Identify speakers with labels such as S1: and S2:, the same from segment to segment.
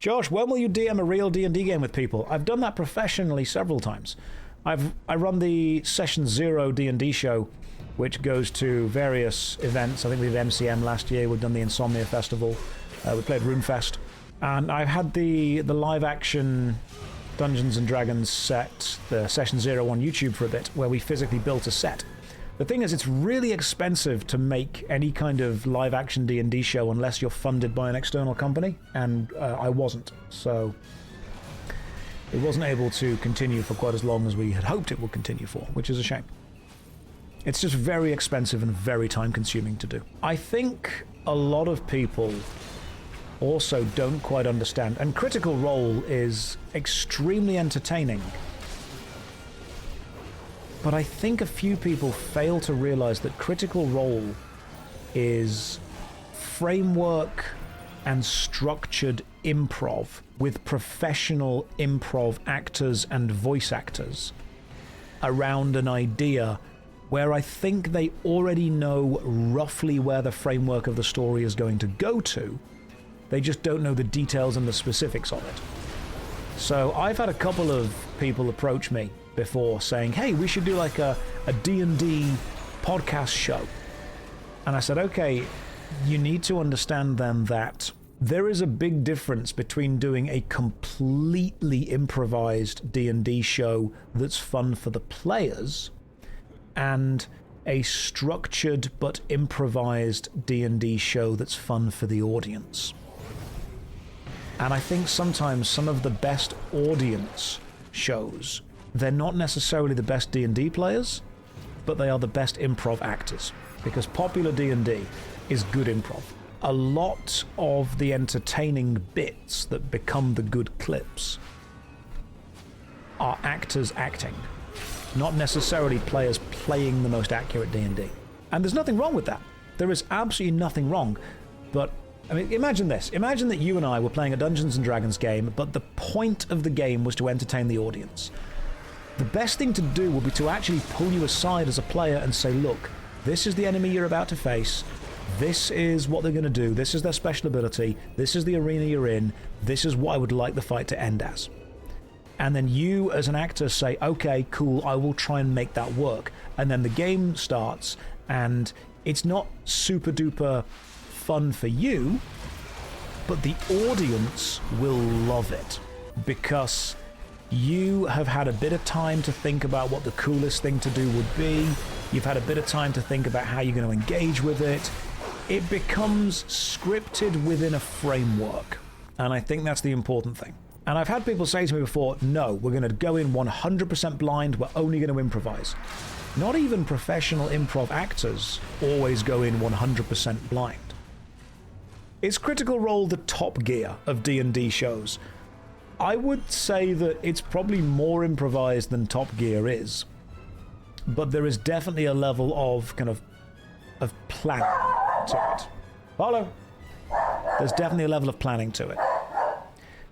S1: Josh, when will you DM a real D&D game with people? I've done that professionally several times. I run the Session Zero D&D show, which goes to various events. I think we did MCM last year. We've done the Insomnia Festival. We played RuneFest. And I've had the live-action Dungeons & Dragons set, the Session Zero on YouTube for a bit, where we physically built a set. The thing is, it's really expensive to make any kind of live-action D&D show unless you're funded by an external company, and I wasn't. So it wasn't able to continue for quite as long as we had hoped it would continue for, which is a shame. It's just very expensive and very time-consuming to do. I think a lot of people also don't quite understand, and Critical Role is extremely entertaining, but I think a few people fail to realize that Critical Role is framework and structured improv with professional improv actors and voice actors around an idea where I think they already know roughly where the framework of the story is going to go to. They just don't know the details and the specifics of it. So I've had a couple of people approach me before saying, hey, we should do like a D&D podcast show. And I said, okay, you need to understand then that there is a big difference between doing a completely improvised D&D show that's fun for the players and a structured but improvised D&D show that's fun for the audience. And I think sometimes some of the best audience shows, they're not necessarily the best D&D players, but they are the best improv actors, because popular D&D is good improv. A lot of the entertaining bits that become the good clips are actors acting, not necessarily players playing the most accurate D&D. And there's nothing wrong with that. There is absolutely nothing wrong. But, I mean, imagine this. Imagine that you and I were playing a Dungeons & Dragons game, but the point of the game was to entertain the audience. The best thing to do would be to actually pull you aside as a player and say, look, this is the enemy you're about to face. This is what they're going to do. This is their special ability. This is the arena you're in. This is what I would like the fight to end as. And then you, as an actor, say, okay, cool, I will try and make that work. And then the game starts, and it's not super duper fun for you, but the audience will love it because you have had a bit of time to think about what the coolest thing to do would be. You've had a bit of time to think about how you're going to engage with it. It becomes scripted within a framework. And I think that's the important thing. And I've had people say to me before, no, we're going to go in 100% blind, we're only going to improvise. Not even professional improv actors always go in 100% blind. Is Critical Role the Top Gear of D&D shows? I would say that it's probably more improvised than Top Gear is. But there is definitely a level of kind of planning to it. Follow. There's definitely a level of planning to it.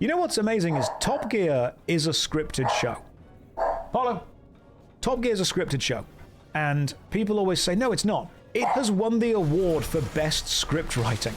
S1: You know what's amazing is Top Gear is a scripted show. Follow. Top Gear is a scripted show. And people always say, no, it's not. It has won the award for best script writing.